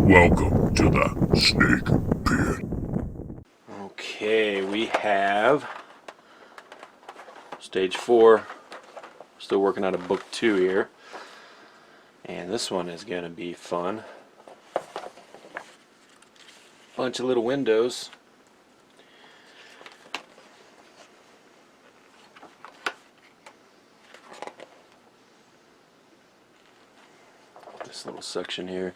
Welcome to the Snake Pit. Okay, we have stage 4. Still working on a book 2 here. And this one is going to be fun. Bunch of little windows. This little section here.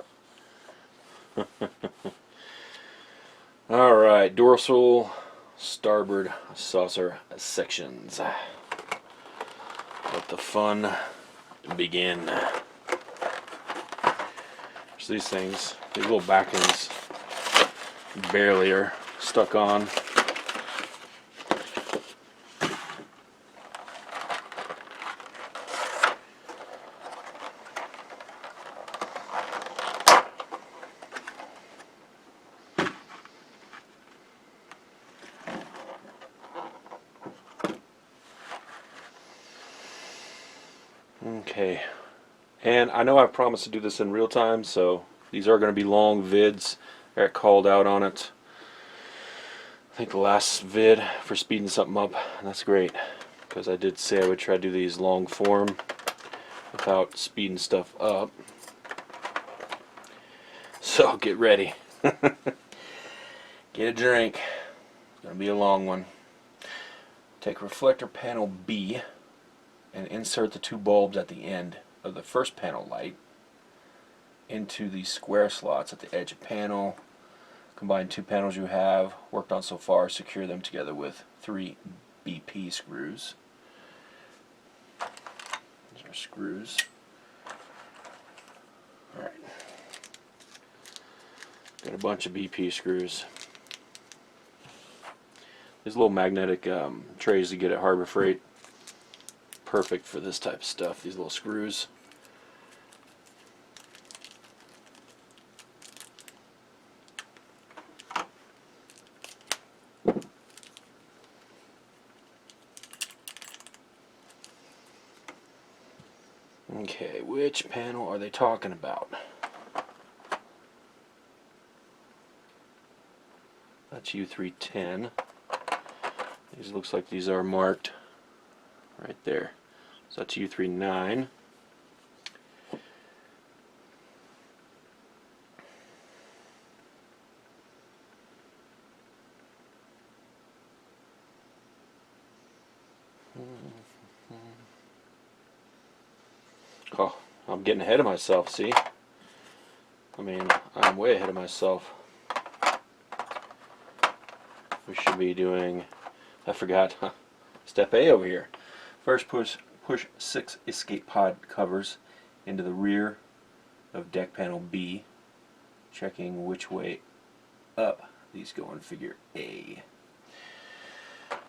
Alright, dorsal, starboard saucer sections. Let the fun begin. So these things, these little backings barely are stuck on. Okay, and I know I've promised to do this in real time, so these are going to be long vids. I got called out on it. I think the last vid for speeding something up, and that's great, because I did say I would try to do these long form without speeding stuff up. So get ready. Get a drink. It's going to be a long one. Take reflector panel B and insert the 2 bulbs at the end of the first panel light into the square slots at the edge of panel. Combine 2 panels you have worked on so far, secure them together with 3 BP screws. These are screws. Alright. Got a bunch of BP screws. These little magnetic trays you get at Harbor Freight. Perfect for this type of stuff, these little screws. Okay, which panel are they talking about? That's U310. These looks like these are marked right there. So that's U39. Oh, I'm getting ahead of myself, see? I mean, I'm way ahead of myself. We should be doing, I forgot, step A over here. First push 6 escape pod covers into the rear of deck panel B, checking which way up these go in figure A.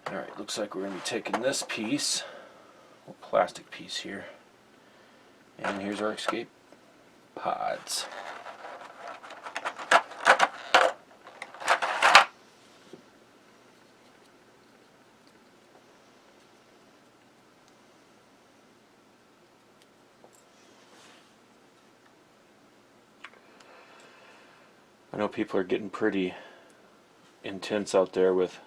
Alright, looks like we're going to be taking this piece, a little plastic piece here, and here's our escape pods. I know people are getting pretty intense out there with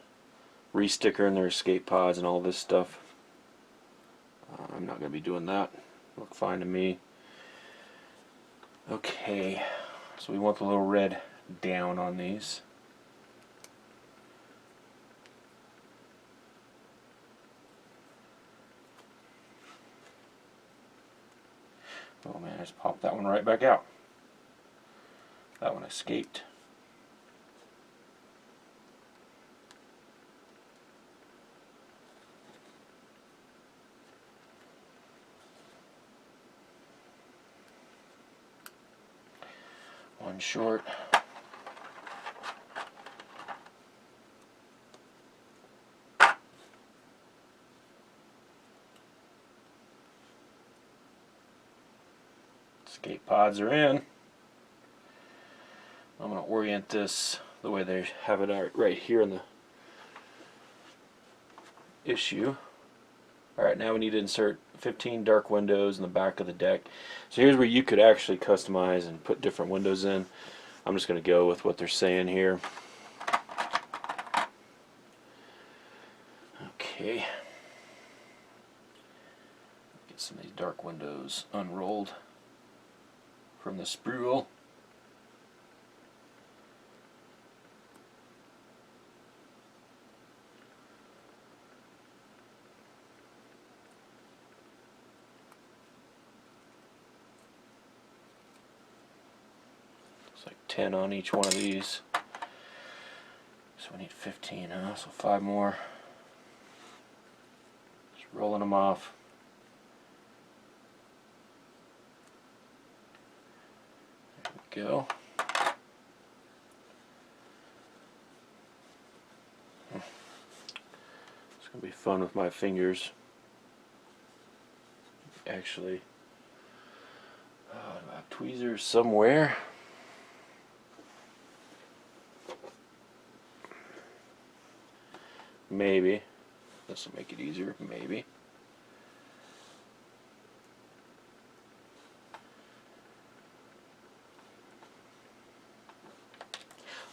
re-stickering their escape pods and all this stuff. I'm not going to be doing that. Look fine to me. Okay, so we want the little red down on these. Oh man, I just popped that one right back out. That one escaped. One short. Escape pods are in. I'm going to orient this the way they have it right here in the issue. Alright, now we need to insert 15 dark windows in the back of the deck. So here's where you could actually customize and put different windows in. I'm just going to go with what they're saying here. Okay. Get some of these dark windows unrolled from the spool. Like 10 on each one of these. So we need 15, so 5 more. Just rolling them off. There we go. It's going to be fun with my fingers. Actually, do I have tweezers somewhere? Maybe. This will make it easier. Maybe.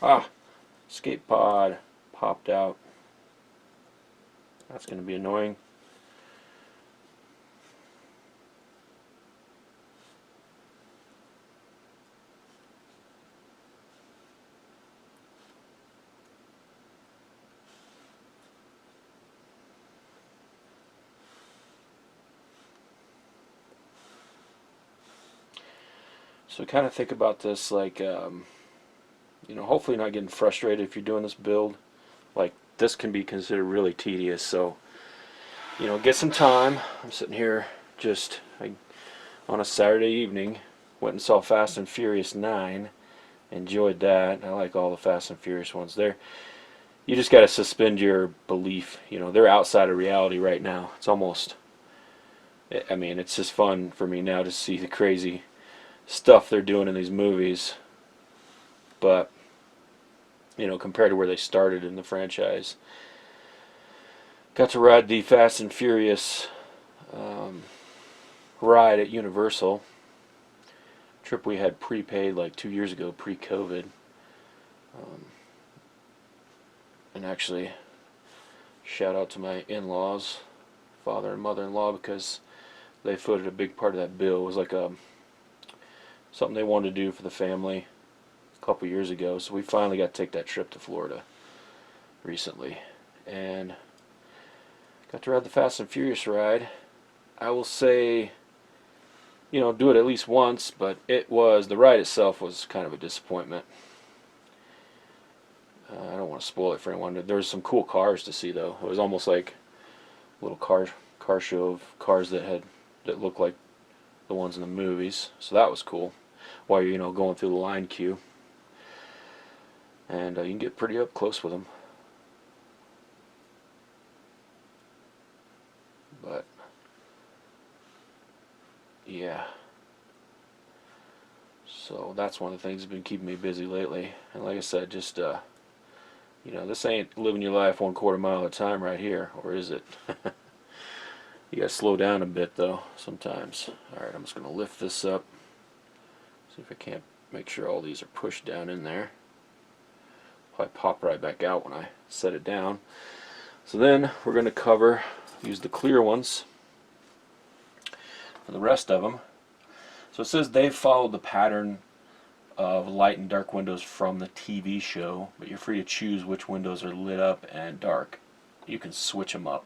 Ah! Escape pod popped out. That's going to be annoying. So kind of think about this like, you know, hopefully not getting frustrated if you're doing this build. Like, this can be considered really tedious, so, you know, get some time. I'm sitting here just on a Saturday evening, went and saw Fast and Furious 9, enjoyed that. I like all the Fast and Furious ones there. You just got to suspend your belief, you know, they're outside of reality right now. It's almost, I mean, it's just fun for me now to see the crazy stuff they're doing in these movies, but you know, compared to where they started in the franchise. Got to ride the Fast and Furious ride at Universal. Trip we had prepaid like 2 years ago, pre-COVID, and actually shout out to my in-laws, father and mother-in-law, because they footed a big part of that bill. It was like something they wanted to do for the family a couple years ago, so we finally got to take that trip to Florida recently and got to ride the Fast and Furious ride. I will say, you know, do it at least once, but the ride itself was kind of a disappointment. I don't want to spoil it for anyone. There was some cool cars to see though. It was almost like a little car show of cars that looked like the ones in the movies, so that was cool while you're, you know, going through the line queue, and you can get pretty up close with them. But yeah, so that's one of the things that's been keeping me busy lately. And like I said, just you know, this ain't living your life 1/4 mile at a time right here, or is it? You gotta slow down a bit though sometimes. Alright, I'm just gonna lift this up, see if I can't make sure all these are pushed down in there. Probably pop right back out when I set it down. So then we're going to use the clear ones for the rest of them. So it says they've followed the pattern of light and dark windows from the TV show, but you're free to choose which windows are lit up and dark. You can switch them up.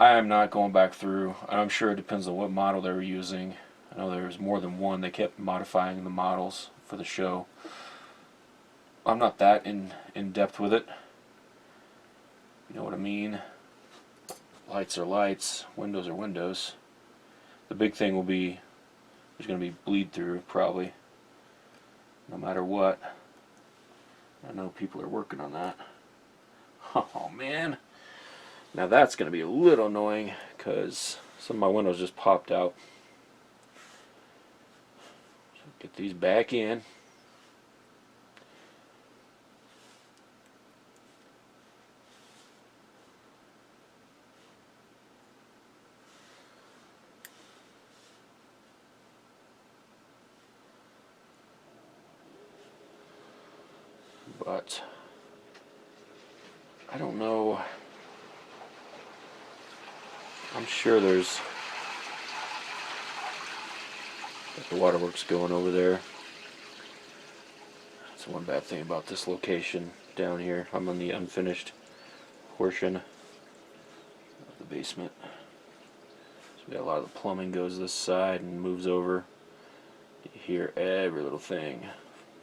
I am not going back through. I'm sure it depends on what model they were using. I know there was more than one. They kept modifying the models for the show. I'm not that in depth with it. You know what I mean? Lights are lights, windows are windows. The big thing will be there's going to be bleed through probably, no matter what. I know people are working on that. Oh man, now that's going to be a little annoying because some of my windows just popped out. So get these back in. but I don't know. I'm sure there's the waterworks going over there. That's one bad thing about this location down here. I'm on the unfinished portion of the basement. So we got a lot of the plumbing goes this side and moves over. You hear every little thing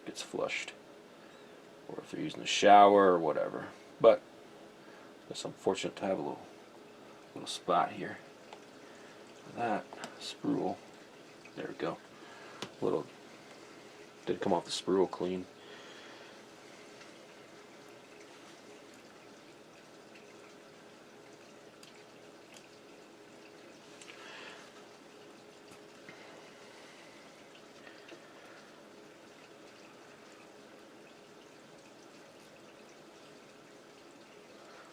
gets flushed, or if they're using the shower or whatever. But it's unfortunate to have a little spot here. That sprue, there we go. Little did come off the sprue clean.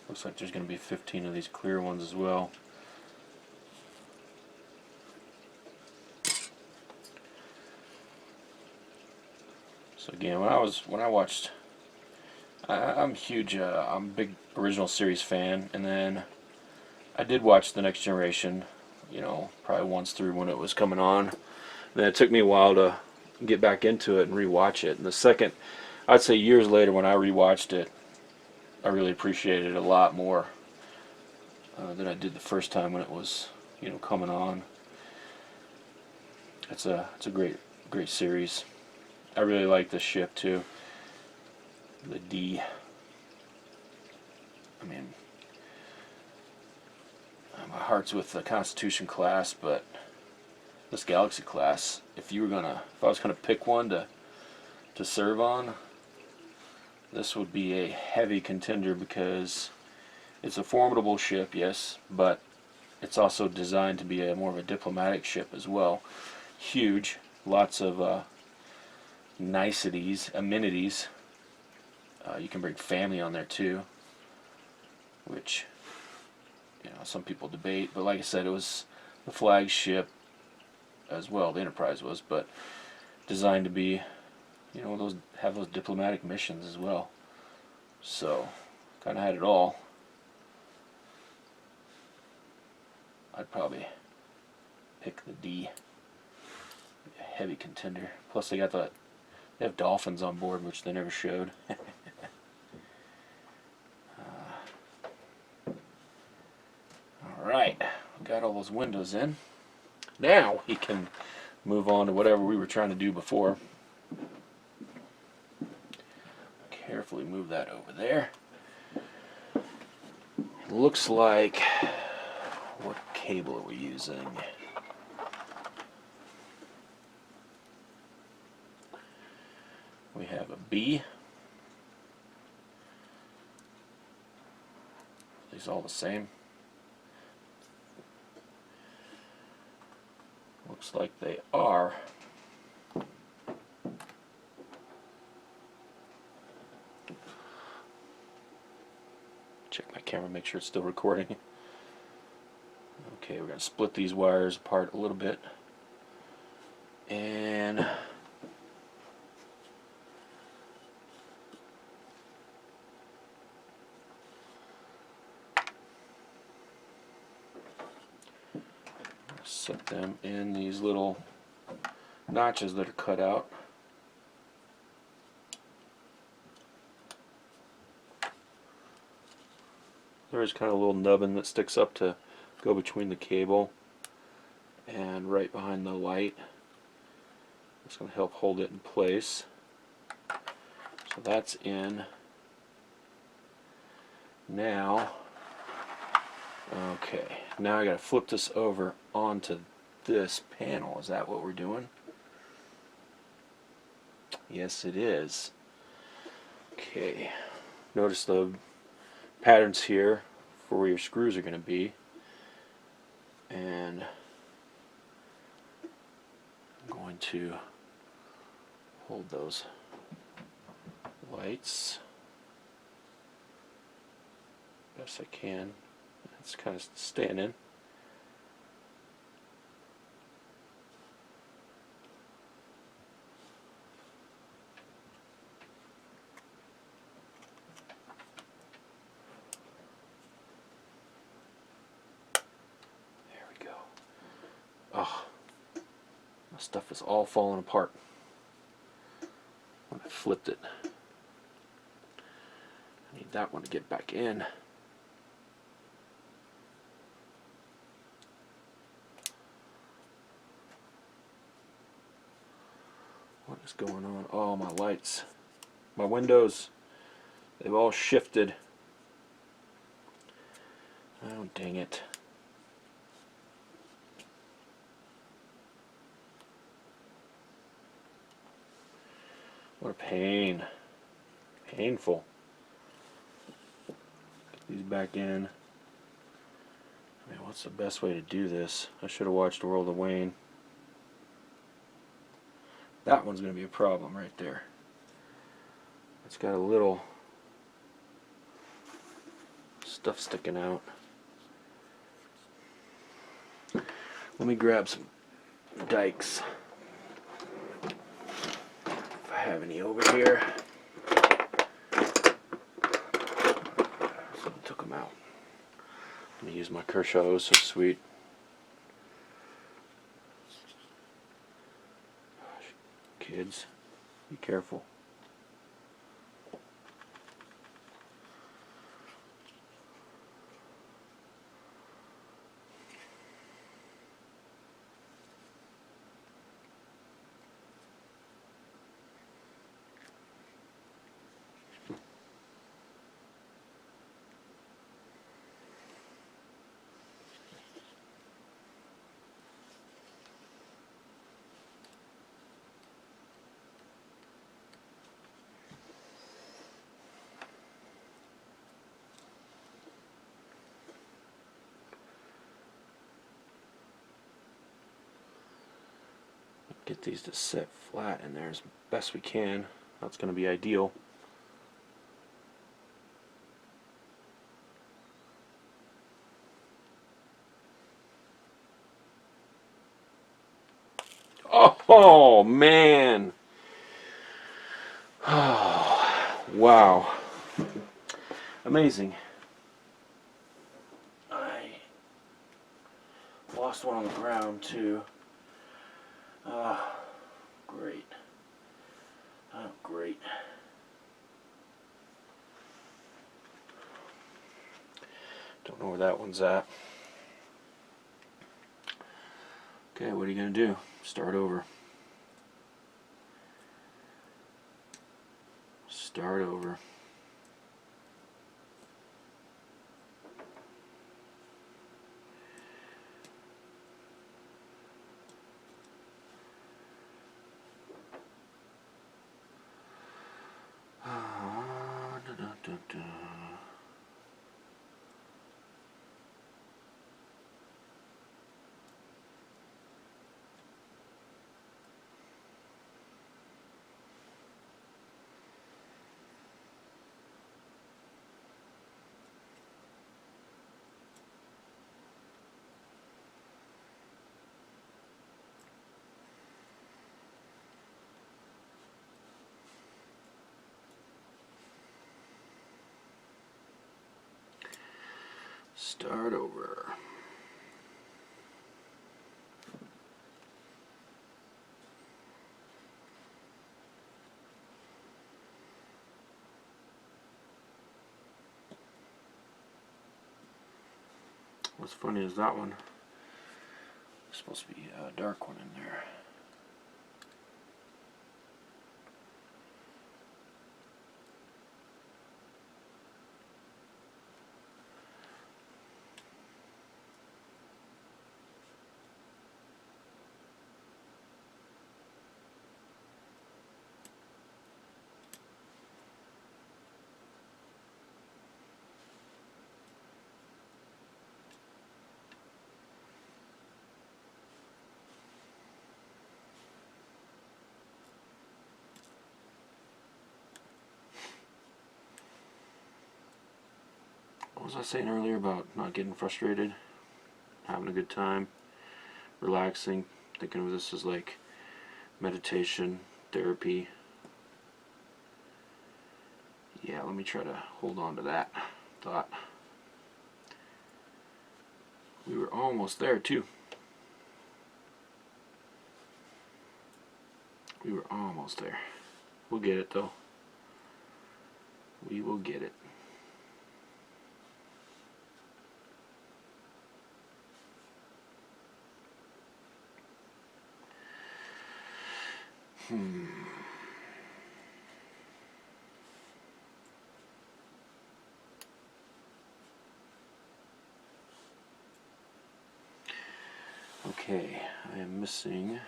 Looks like there's going to be 15 of these clear ones as well. So again, when I watched, I'm huge. I'm a big original series fan, and then I did watch The Next Generation. You know, probably once through when it was coming on. Then it took me a while to get back into it and rewatch it. And the second, I'd say years later, when I rewatched it, I really appreciated it a lot more than I did the first time when it was, you know, coming on. It's a great series. I really like this ship too. The D. I mean, my heart's with the Constitution class, but this Galaxy class, if I was gonna pick one to serve on, this would be a heavy contender because it's a formidable ship, yes, but it's also designed to be more of a diplomatic ship as well. Huge, lots of niceties, amenities. You can bring family on there too, which, you know, some people debate, but like I said, it was the flagship as well, the Enterprise was, but designed to be, you know, have those diplomatic missions as well. So, kind of had it all. I'd probably pick the D. A heavy contender. Plus, they have dolphins on board, which they never showed. Alright, got all those windows in. Now we can move on to whatever we were trying to do before. Carefully move that over there. Looks like, what cable are we using? We have a B. These all the same. Looks like they are. Check my camera, make sure it's still recording. Okay, we're going to split these wires apart a little bit. And set them in these little notches that are cut out. There is kind of a little nubbin that sticks up to go between the cable and right behind the light. It's going to help hold it in place. So that's in. Now, okay, now I got to flip this over onto this panel. Is that what we're doing? Yes, it is. Okay, notice the patterns here for where your screws are going to be, and I'm going to hold those lights best I can. It's kind of staying in. My stuff is all falling apart when I flipped it. I need that one to get back in. What is going on? Oh, my lights. My windows. They've all shifted. Oh, dang it. What a pain. Painful. Get these back in. I mean, what's the best way to do this? I should have watched World of Wayne. That one's going to be a problem right there. It's got a little stuff sticking out. Let me grab some dikes. If I have any over here. Someone took them out. Let me use my Kershaw. Oh, so sweet. Gosh, kids, be careful. Get these to sit flat in there as best we can. That's going to be ideal. Oh man. Oh, wow. Amazing. I lost one on the ground too. Great. Oh, great. Don't know where that one's at. Okay, what are you going to do? Start over. Start over. Start over. What's funny is that one, there's supposed to be a dark one in there. What was I saying earlier about not getting frustrated, having a good time, relaxing, thinking of this as like meditation, therapy? Yeah, let me try to hold on to that thought. We were almost there too. We were almost there. We'll get it though. We will get it. Okay, I am missing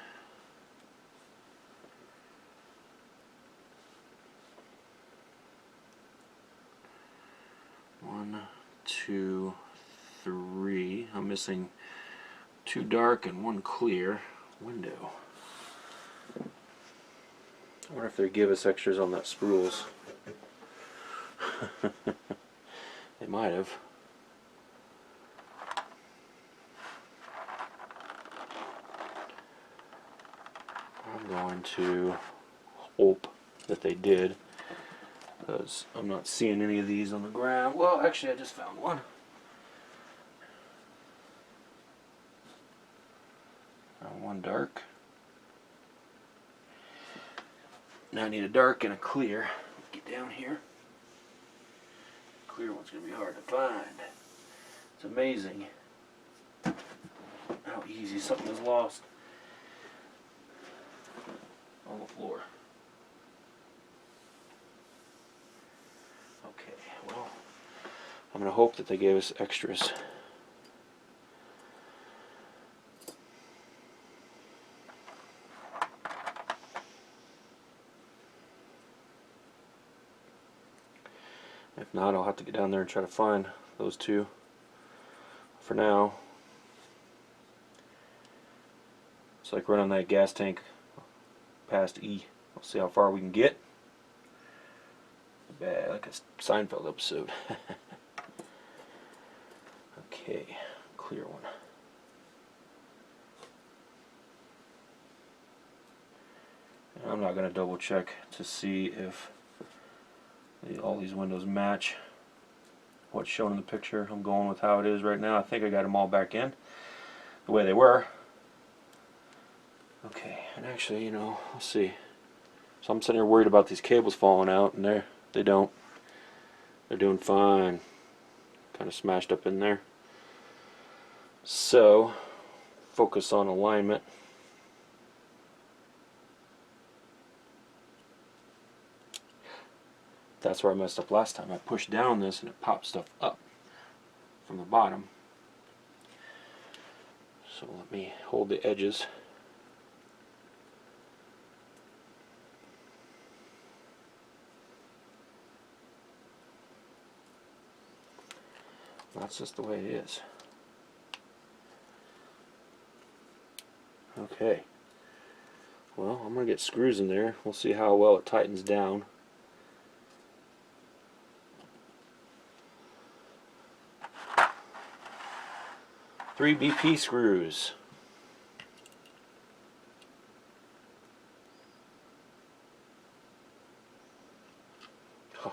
one, two, three. I'm missing two dark and one clear window. I wonder if they give us extras on that spruels. They might have. I'm going to hope that they did, because I'm not seeing any of these on the ground. Well, actually I just found one. One dark. Now I need a dark and a clear. Get down here. Clear one's going to be hard to find. It's amazing how easy something is lost on the floor. Okay, well, I'm going to hope that they gave us extras. If not, I'll have to get down there and try to find those two. For now, it's like running that gas tank past E. We'll see how far we can get. Bad, like a Seinfeld episode. Okay, clear one. And I'm not going to double check to see if all these windows match what's shown in the picture. I'm going with how it is right now. I think I got them all back in the way they were. Okay, and actually, you know, let's see. So I'm sitting here worried about these cables falling out, and they don't. They're doing fine. Kind of smashed up in there. So, focus on alignment. That's where I messed up last time. I pushed down this and it popped stuff up from the bottom. So let me hold the edges. That's just the way it is. Okay. Well, I'm going to get screws in there. We'll see how well it tightens down. 3 BP screws. Huh.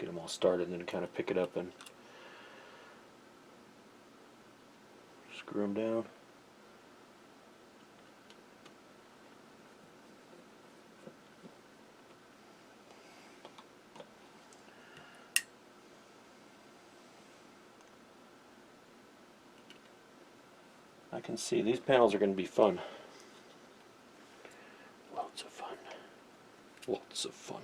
Get them all started and then kind of pick it up and screw them down. I can see these panels are going to be fun. Lots of fun. Lots of fun.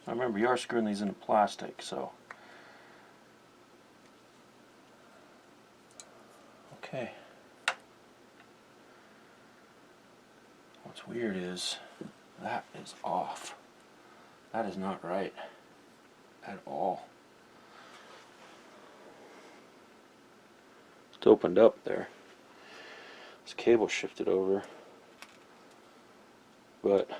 I remember you are screwing these into plastic, so. Okay. What's weird is that is off. That is not right at all. It's opened up there. This cable shifted over, but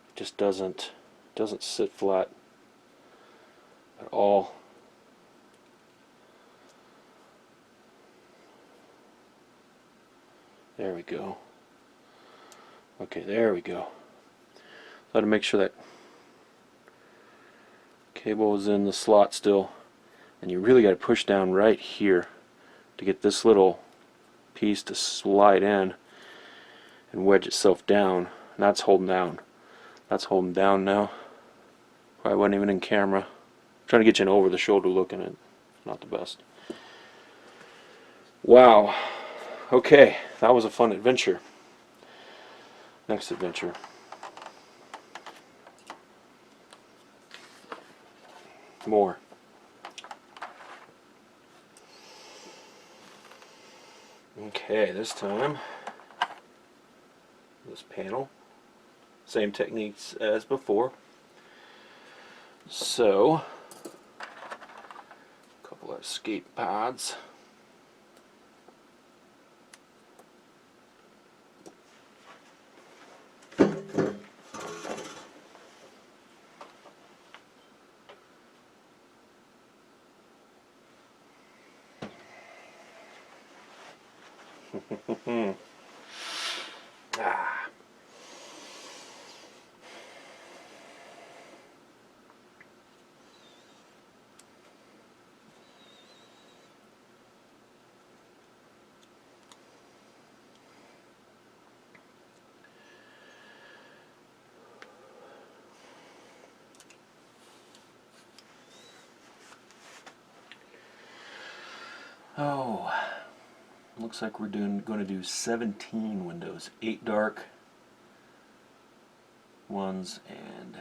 it just doesn't sit flat at all. There we go. Okay, there we go. Got to make sure that cable is in the slot still, and you really got to push down right here to get this little piece to slide in and wedge itself down. And that's holding down. That's holding down now. Probably wasn't even in camera. I'm trying to get you an over the shoulder look, and it's not the best. Wow. Okay, that was a fun adventure. Next adventure. More. Okay, this time, this panel, same techniques as before. So, a couple of escape pods. Ah. Oh, looks like we're going to do 17 windows, 8 dark ones and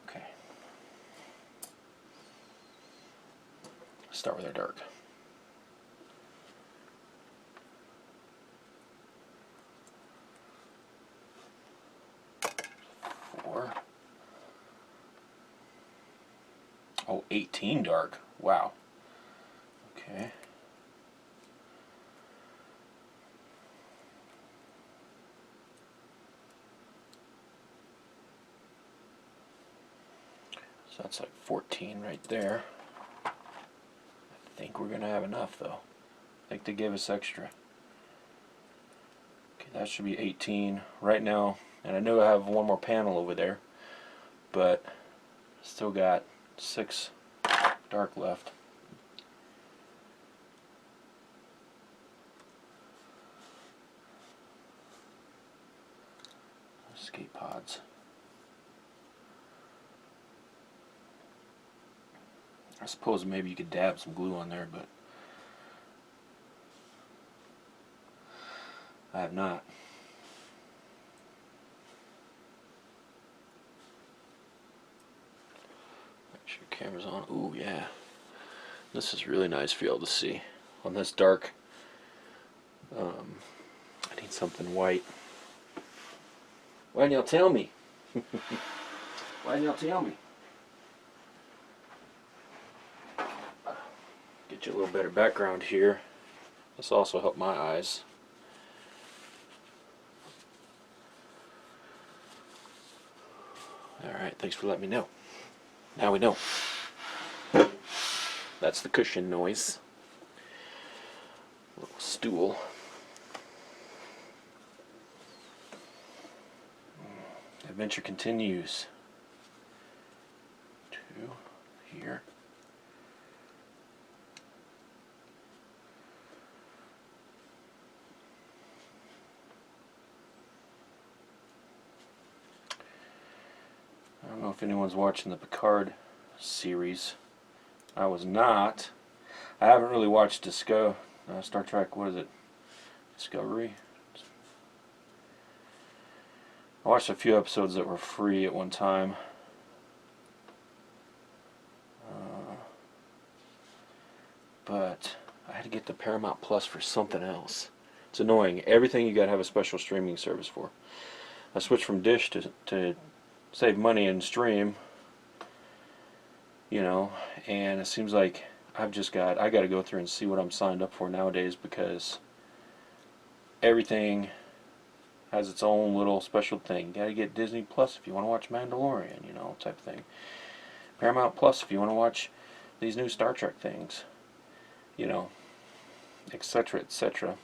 okay. Start with our dark. Four. Oh, 18 dark. Wow. Okay. So that's like 14 right there. I think we're going to have enough though. I think they gave us extra. Okay, that should be 18 right now. And I know I have one more panel over there, but still got 6 dark left. Escape pods. I suppose maybe you could dab some glue on there, but I have not. Make sure your camera's on. Ooh, yeah. This is really nice for you all to see on this dark. I need something white. Why didn't y'all tell me? Why didn't y'all tell me? Get you a little better background here. This also helped my eyes. Alright, thanks for letting me know. Now we know. That's the cushion noise. Little stool. Adventure continues. 2 here. I don't know if anyone's watching the Picard series. I was not. I haven't really watched Star Trek, what is it? Discovery? I watched a few episodes that were free at one time. But I had to get the Paramount Plus for something else. It's annoying. Everything you gotta have a special streaming service for. I switched from Dish to save money and stream, you know, and it seems like I gotta go through and see what I'm signed up for nowadays, because everything has its own little special thing. Gotta get Disney Plus if you want to watch Mandalorian, you know, type of thing. Paramount Plus if you want to watch these new Star Trek things, you know, etc., etc.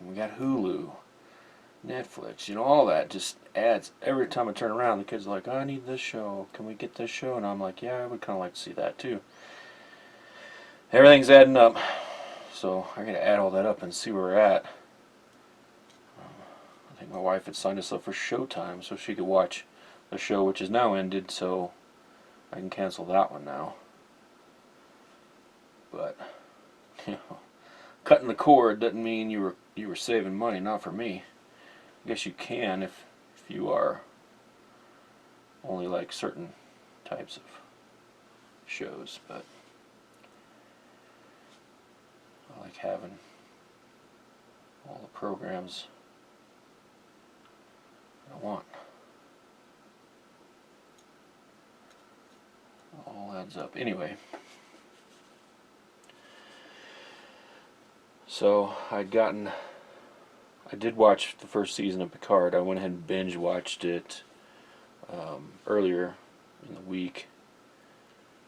We got Hulu, Netflix, you know, all that just adds. Every time I turn around, the kids are like, oh, I need this show. Can we get this show? And I'm like, yeah, I would kind of like to see that too. Everything's adding up. So I gotta add all that up and see where we're at. I think my wife had signed us up for Showtime so she could watch the show, which is now ended, so I can cancel that one now. But, you know, cutting the cord doesn't mean you were saving money. Not for me. I guess you can if you are only like certain types of shows, but I like having all the programs I want. It all adds up. Anyway, so I did watch the first season of Picard. I went ahead and binge watched it earlier in the week.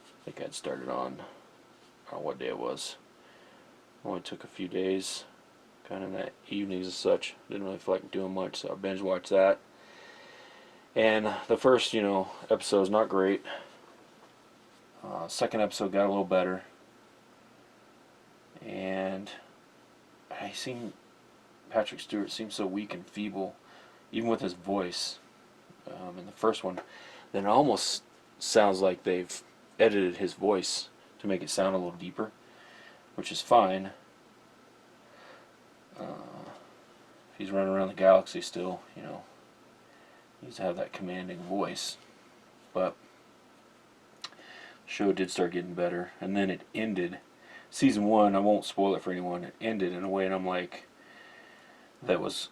I think I'd started on, I don't know what day it was. Only took a few days, kind of in the evenings and such. Didn't really feel like doing much, so I binge watched that. And the first, you know, episode is not great. Second episode got a little better. And Patrick Stewart seems so weak and feeble, even with his voice in the first one. Then it almost sounds like they've edited his voice to make it sound a little deeper, which is fine. He's running around the galaxy still, you know. He needs to have that commanding voice. But the show did start getting better, and then it ended. Season 1, I won't spoil it for anyone, it ended in a way, and I'm like, that was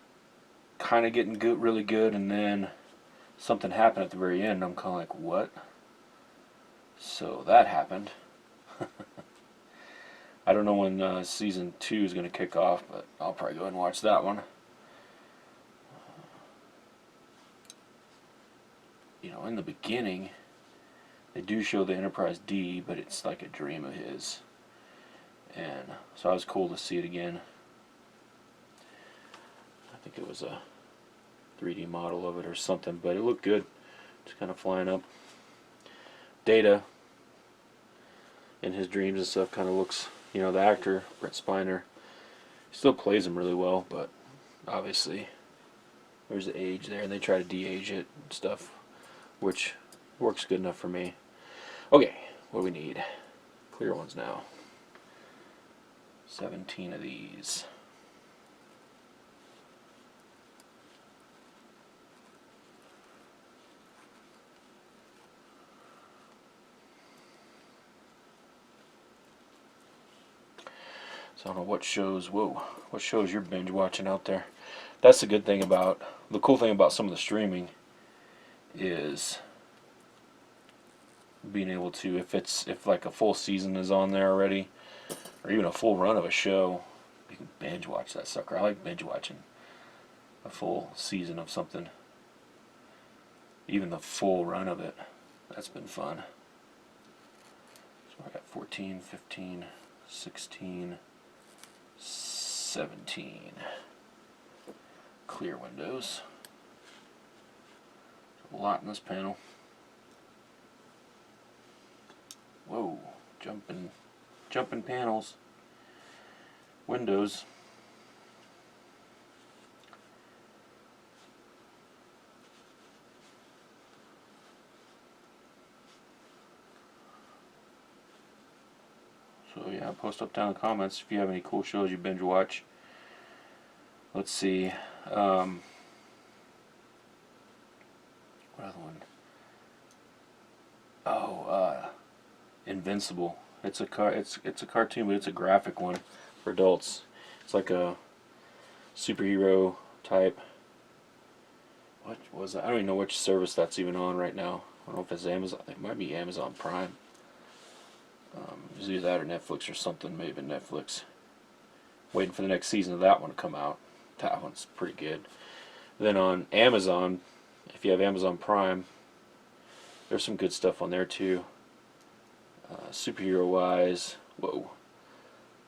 kind of getting good, really good, and then something happened at the very end. I'm kind of like, what? So that happened. I don't know when season 2 is going to kick off, but I'll probably go ahead and watch that one. You know, in the beginning, they do show the Enterprise D, but it's like a dream of his. And so it was cool to see it again. I think it was a 3D model of it or something, but it looked good. Just kind of flying up. Data in his dreams and stuff kind of looks, you know, the actor, Brett Spiner, still plays him really well, but obviously there's the age there, and they try to de-age it and stuff, which works good enough for me. Okay, what do we need? Clear ones now. 17 of these. So I don't know what shows, what shows you're binge watching out there. That's the good thing about, the cool thing about some of the streaming is being able to, if like a full season is on there already, or even a full run of a show, you can binge watch that sucker. I like binge watching a full season of something. Even the full run of it. That's been fun. So I got 14, 15, 16, 17 clear windows. A lot in this panel. Whoa, jumping panels. Windows. So yeah, post up down in the comments if you have any cool shows you binge watch. Let's see. What other one? Oh, Invincible. It's a cartoon, but it's a graphic one for adults. It's like a superhero type. What was that? I don't even know which service that's even on right now. I don't know if it's Amazon. It might be Amazon Prime. It's either that or Netflix or something. Maybe Netflix. Waiting for the next season of that one to come out. That one's pretty good. Then on Amazon, if you have Amazon Prime, there's some good stuff on there too. Superhero wise, whoa,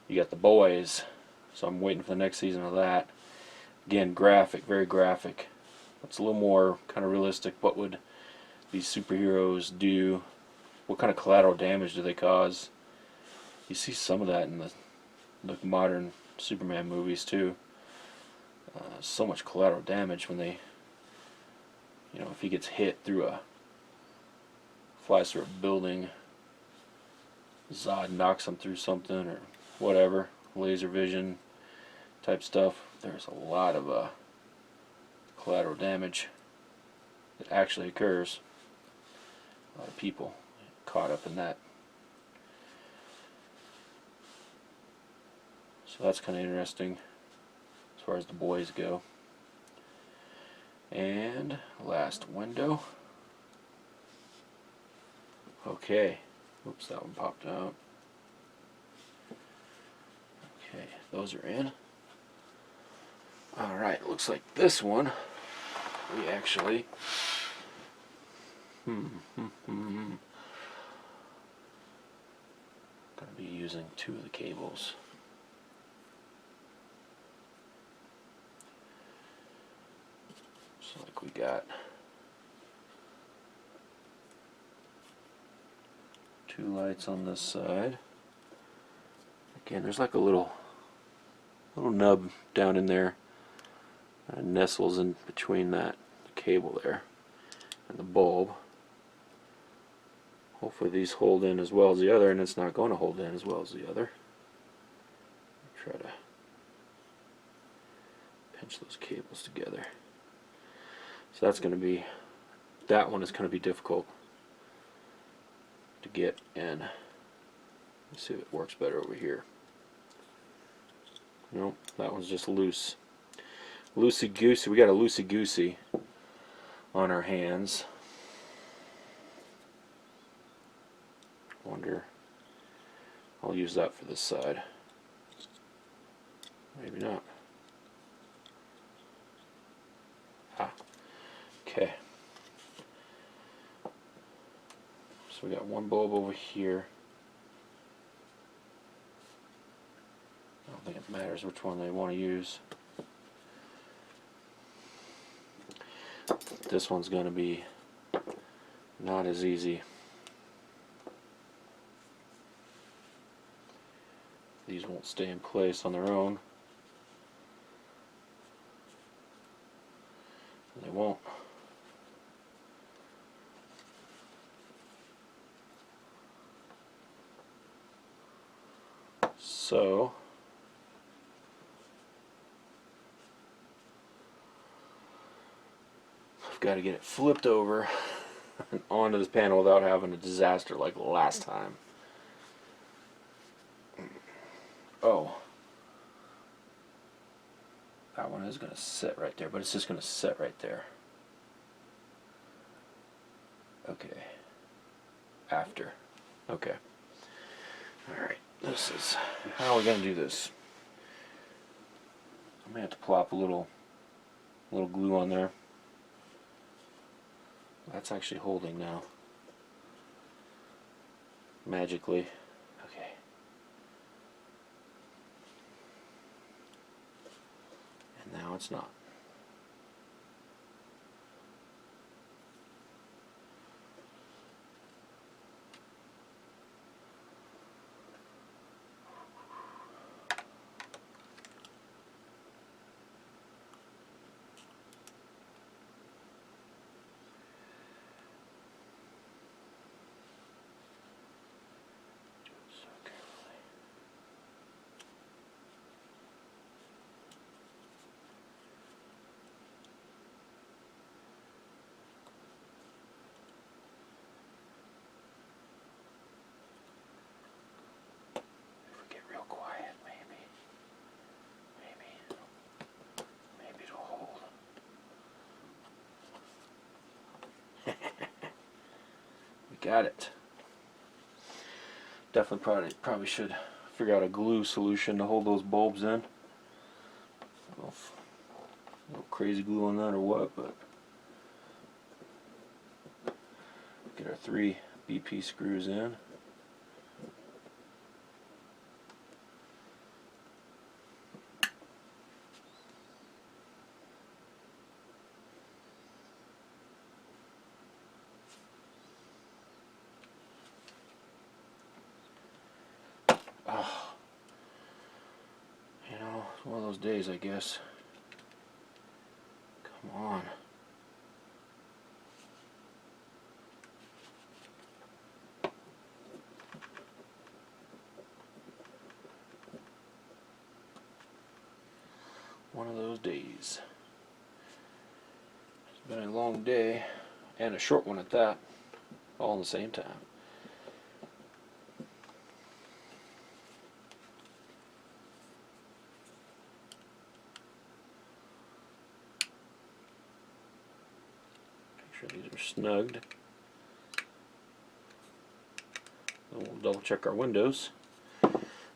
you got The Boys, so I'm waiting for the next season of that. Again, graphic, very graphic. It's a little more kind of realistic. What would these superheroes do? What kind of collateral damage do they cause? You see some of that in the modern Superman movies too. So much collateral damage when they, if he gets hit flies through a building, Zod knocks him through something or whatever, laser vision type stuff. There's a lot of collateral damage that actually occurs. A lot of people caught up in that. So that's kind of interesting as far as The Boys go. And last window. Okay. Oops, that one popped out. Okay, those are in. Alright, looks like this one we actually gonna be using 2 of the cables. So like we got 2 lights on this side. Again, there's like a little nub down in there. Nestles in between the cable there and the bulb. Hopefully these hold in as well as the other, and it's not going to hold in as well as the other. Try to pinch those cables together. So that's going to be, that one is going to be difficult to get in. Let's see if it works better over here. Nope, that one's just loose. Loosey-goosey. We got a loosey-goosey on our hands. Wonder, I'll use that for this side. Maybe not. Okay. So we got one bulb over here. I don't think it matters which one they want to use. This one's going to be not as easy. These won't stay in place on their own. They won't. So I've got to get it flipped over and onto this panel without having a disaster like last time. Oh, that one is going to sit right there, but it's just going to sit right there. Okay. After. Okay. Alright, this is, how are we going to do this? I'm going to have to plop a little glue on there. That's actually holding now. Magically. Okay. And now it's not. Got it. Definitely probably should figure out a glue solution to hold those bulbs in. A little crazy glue on that or what, but get our 3 BP screws in. Oh, you know, it's one of those days, I guess. Come on. One of those days. It's been a long day, and a short one at that, all at the same time. Make sure these are snugged. Then we'll double check our windows.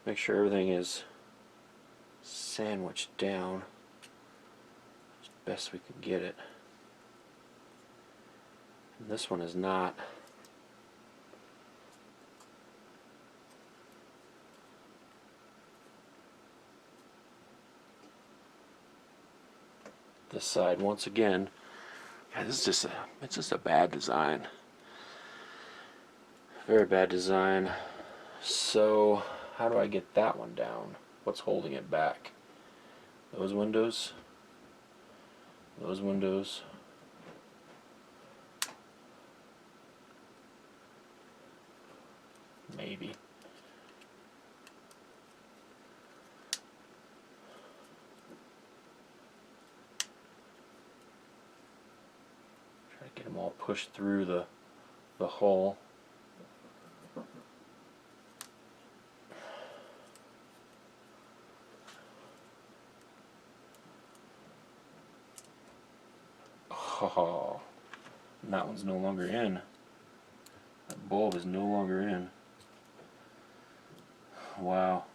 Make sure everything is sandwiched down as best we can get it. And this one is not. This side, once again, yeah, this is it's just a bad design. Very bad design. So how do I get that one down? What's holding it back? Those windows. Those windows. Maybe. Try to get them all pushed through the hole. Oh, and that one's no longer in. That bulb is no longer in. Wow.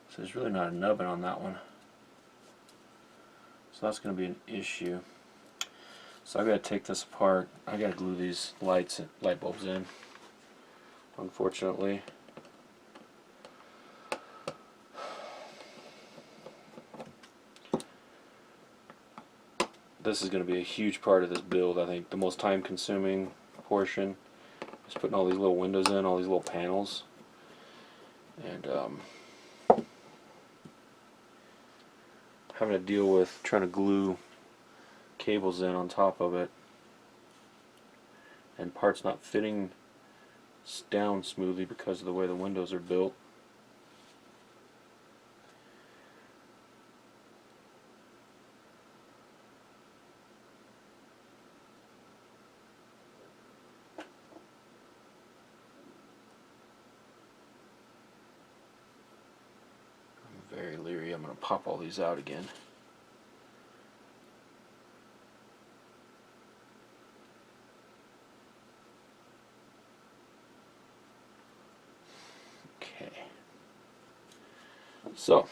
So there's really not a nubbin on that one. So that's going to be an issue. So I've got to take this apart. I got to glue these light bulbs in, unfortunately. This is going to be a huge part of this build. I think the most time consuming portion is putting all these little windows in, all these little panels, and having to deal with trying to glue cables in on top of it, and parts not fitting down smoothly because of the way the windows are built. I'm very leery. I'm going to pop all these out again. Okay. So,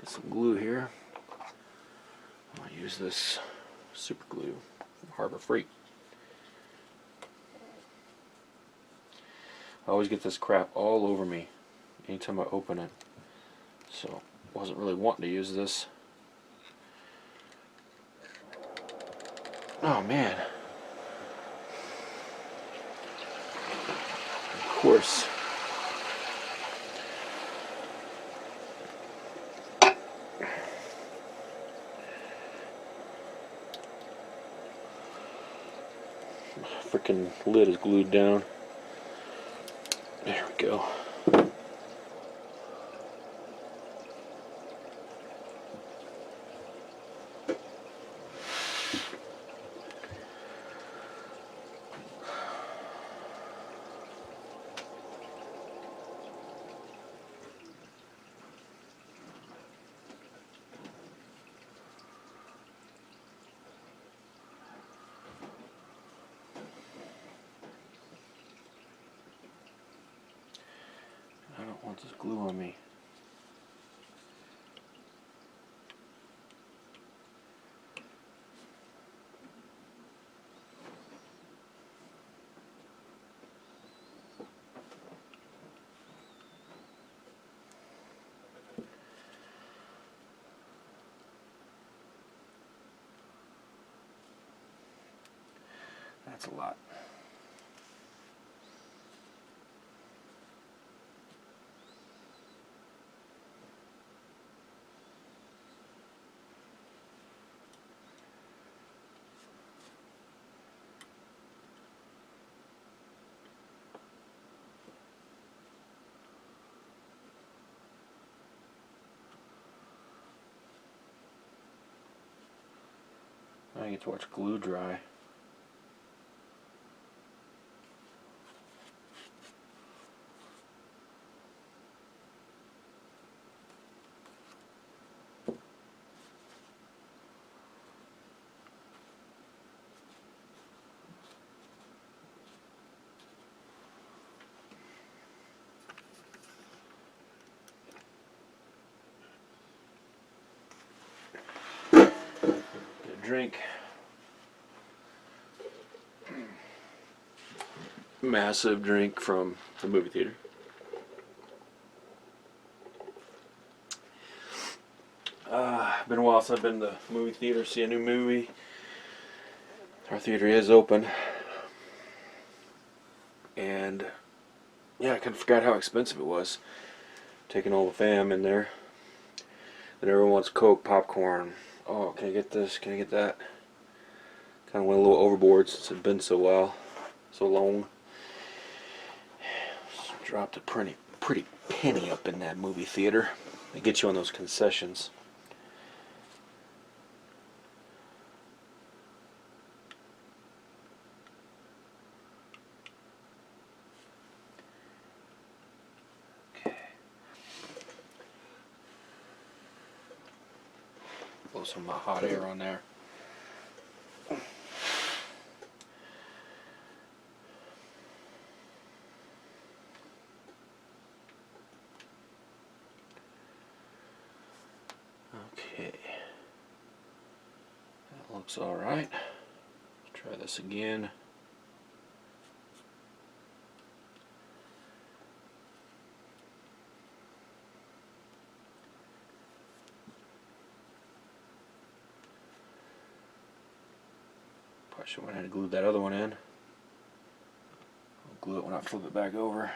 get some glue here. I'm going to use this super glue from Harbor Freight. I always get this crap all over me anytime I open it, so wasn't really wanting to use this. Oh man, of course. Freaking lid is glued down. There we go. don't want this glue on me. That's a lot. I get to watch glue dry. Get a drink. Massive drink from the movie theater. Been a while since I've been to the movie theater to see a new movie. Our theater is open. And yeah, I kind of forgot how expensive it was. Taking all the fam in there. Then everyone wants Coke, popcorn. Oh, can I get this? Can I get that? Kind of went a little overboard since it's been so long. Dropped a pretty penny up in that movie theater. They get you on those concessions. Okay. Blow some of my hot air on there. Okay, that looks all right. Let's try this again. Probably should have went ahead and glued that other one in. I'll glue it when I flip it back over.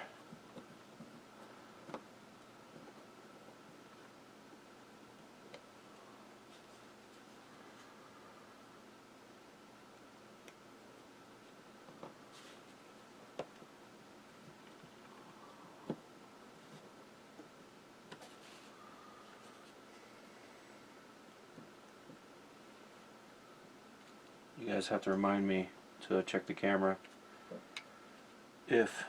You guys have to remind me to check the camera if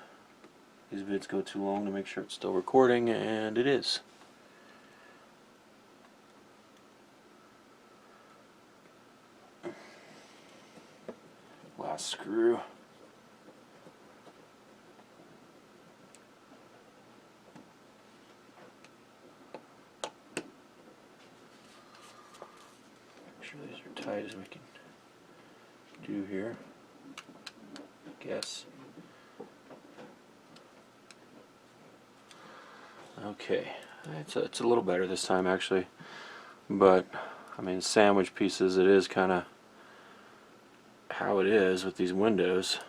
these vids go too long to make sure it's still recording, and it is. Last screw. Make sure these are tight as we can do here. I guess. Okay, it's a little better this time actually, but I mean sandwich pieces, it is kind of how it is with these windows.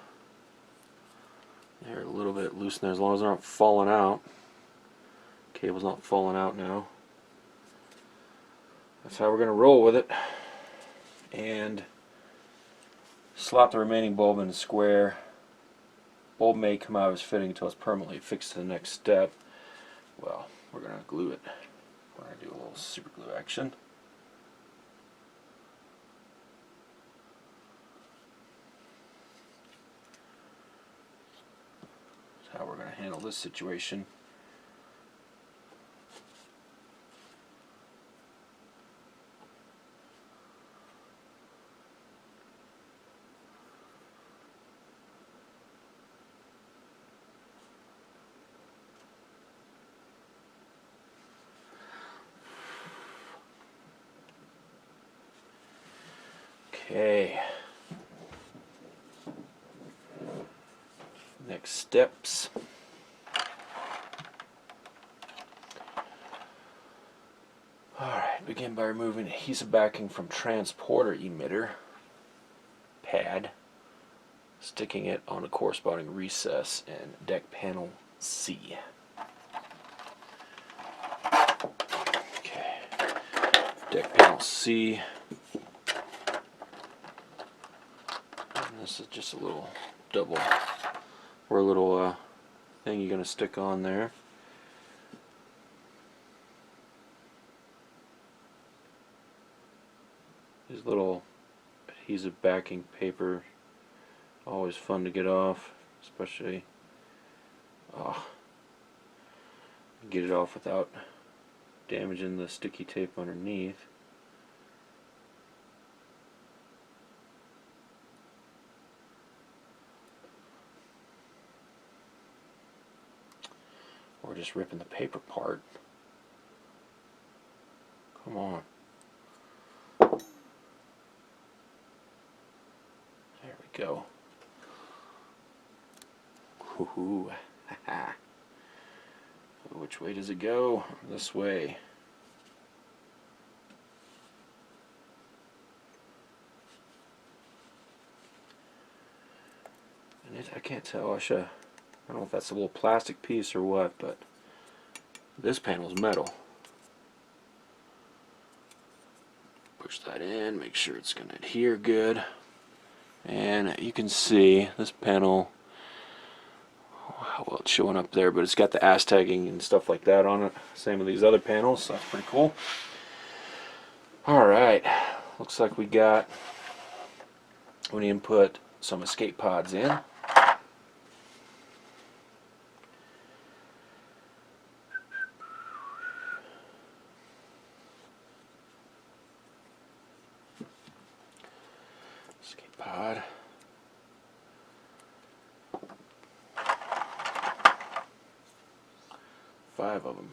They're a little bit loose in there as long as they're not falling out. Cable's not falling out now. That's how we're going to roll with it. And slot the remaining bulb in the square. Bulb may come out of its fitting until it's permanently fixed to the next step. Well, we're going to glue it. We're going to do a little super glue action. That's how we're going to handle this situation. Okay. Next steps. Alright, begin by removing adhesive backing from transporter emitter pad, sticking it on a corresponding recess in deck panel C. Okay, deck panel C. And this is just a little double, or a little thing you're going to stick on there. These little adhesive backing paper, always fun to get off, especially get it off without damaging the sticky tape underneath. Or just ripping the paper apart. Come on. There we go. Woohoo. Which way does it go? This way. And I can't tell. I don't know if that's a little plastic piece or what, but this panel's metal. Push that in, make sure it's going to adhere good. And you can see this panel, well, it's showing up there, but it's got the ass tagging and stuff like that on it. Same with these other panels, so that's pretty cool. Alright, looks like we need to put some escape pods in. Escape pod. Five of them.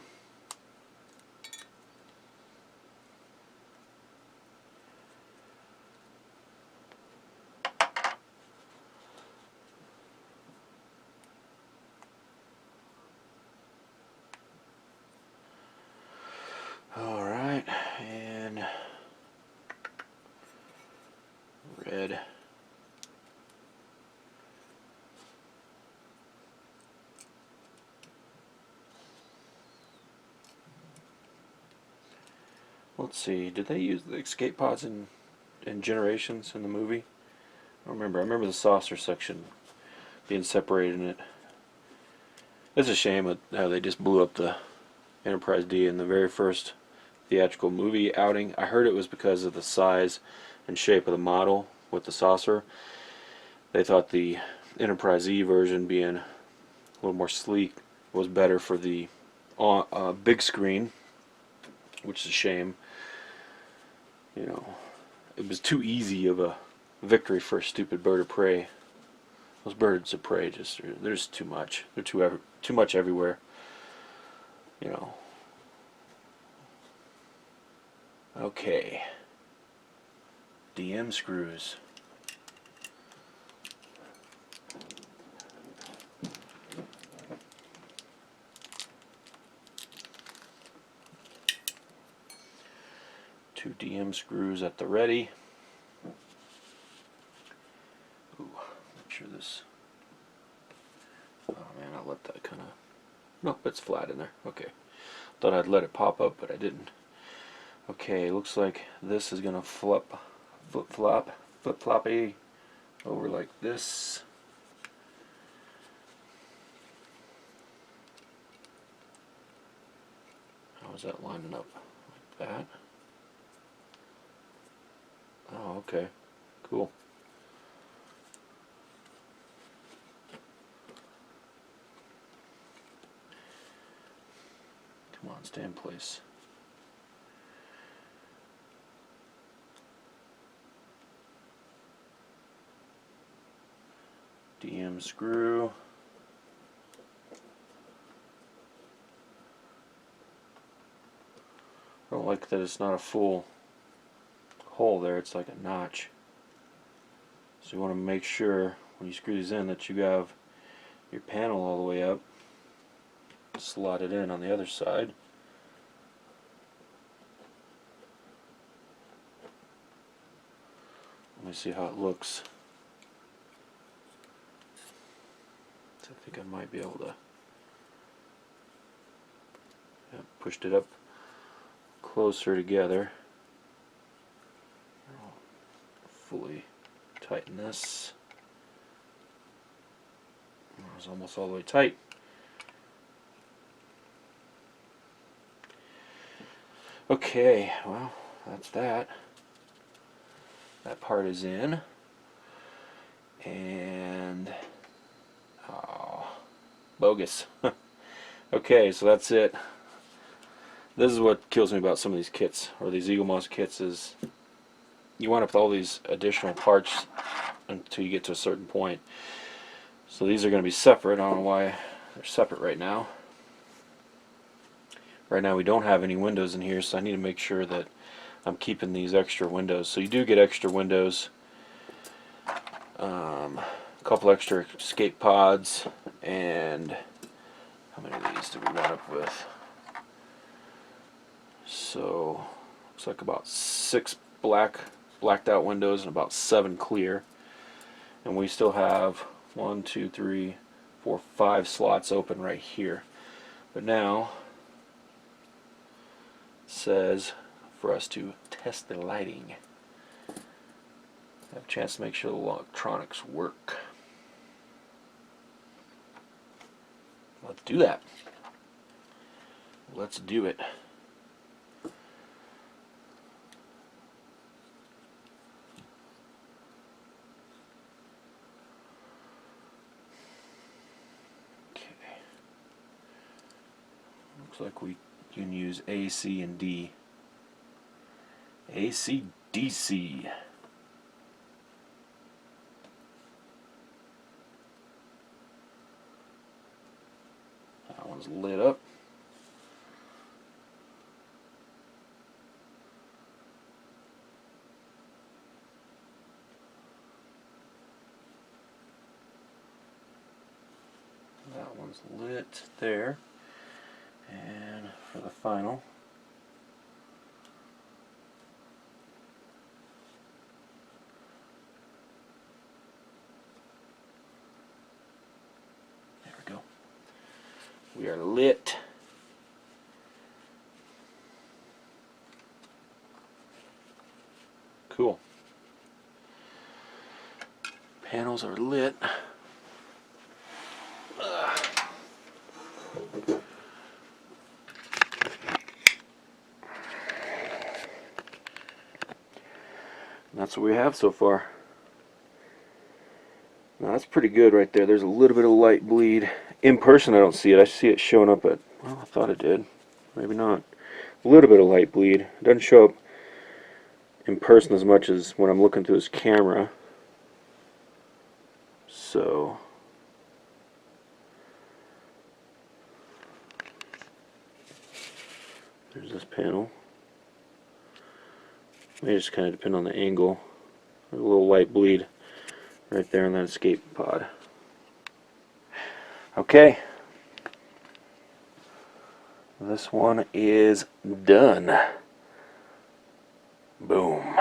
Alright, and red. Let's see, did they use the escape pods in Generations in the movie? I don't remember. I remember the saucer section being separated in it. It's a shame how they just blew up the Enterprise D in the very first theatrical movie outing. I heard it was because of the size and shape of the model with the saucer. They thought the Enterprise E version, being a little more sleek, was better for the big screen, which is a shame. You know, it was too easy of a victory for a stupid bird of prey. Those birds of prey they're just too much. They're too much everywhere. You know. Okay. DM screws. Two DM screws at the ready. Ooh, make sure this. Oh man, I let that kind of. Nope, it's flat in there. Okay. Thought I'd let it pop up, but I didn't. Okay, looks like this is gonna flip-floppy over like this. How is that lining up? Like that? Oh, okay. Cool. Come on, stay in place. DM screw. I don't like that it's not a full hole there, it's like a notch. So you want to make sure when you screw these in that you have your panel all the way up. Slot it in on the other side. Let me see how it looks. So I think I might be able to. Yeah, pushed it up closer together. I'll fully tighten this. It was almost all the way tight. Okay, well, that's that. That part is in. And oh, bogus. Okay, so that's it. This is what kills me about some of these kits, or these Eaglemoss kits, is you wind up with all these additional parts until you get to a certain point. So these are going to be separate. I don't know why they're separate right now. Right now we don't have any windows in here, so I need to make sure that I'm keeping these extra windows. So you do get extra windows, a couple extra escape pods, and how many of these do we wind up with? So looks like about 6 blacked out windows and about 7 clear. And we still have 1, 2, 3, 4, 5 slots open right here. But now it says for us to test the lighting. Have a chance to make sure the electronics work. Let's do that. Let's do it. Looks like we can use A, C, and D. AC, DC. That one's lit up. That one's lit there. And for the final, there we go. We are lit. Cool. Panels are lit. That's what we have so far. Now that's pretty good right there. There's a little bit of light bleed. In person I don't see it. I see it showing up at, well, I thought it did. Maybe not. A little bit of light bleed. It doesn't show up in person as much as when I'm looking through this camera. So there's this panel. May just kind of depend on the angle. There's a little light bleed right there in that escape pod. Okay. This one is done. Boom.